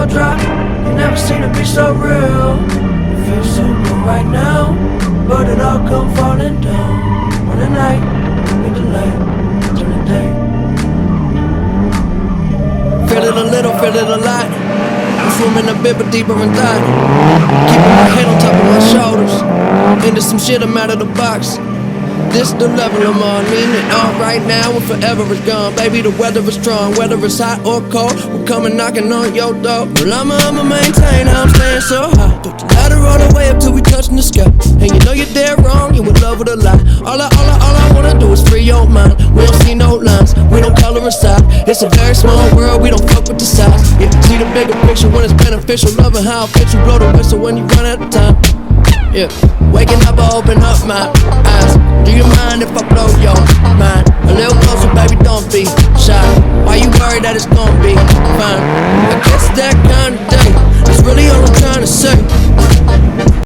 so dry. You never seen it be so real. It feels so good right now, but it all come falling down. On the night, with the light, turn the day. Feel it a little, feel it a lot. I'm swimming a bit, but deeper in thought. Keeping my head on top of my shoulders. Into some shit, I'm out of the box. This the level I'm on, mean it all right now and forever is gone. Baby, the weather is strong, whether it's hot or cold, we're coming knocking on your door. Well, I'ma maintain how I'm staying so high. Put the ladder all the way up till we touching the sky. And you know you're dead wrong, you in love with a lie. All I wanna do is free your mind. We don't see no lines, we don't color inside. It's a very small world, we don't fuck with the size. Yeah, see the bigger picture when it's beneficial. Loving how I fit you, blow the whistle when you run out of time. Yeah, waking up, I open up my eyes. Do you mind if I blow your mind? A little closer, baby, don't be shy. Why you worried that it's gonna be fine? I guess that kind of day, that's really all I'm trying to say.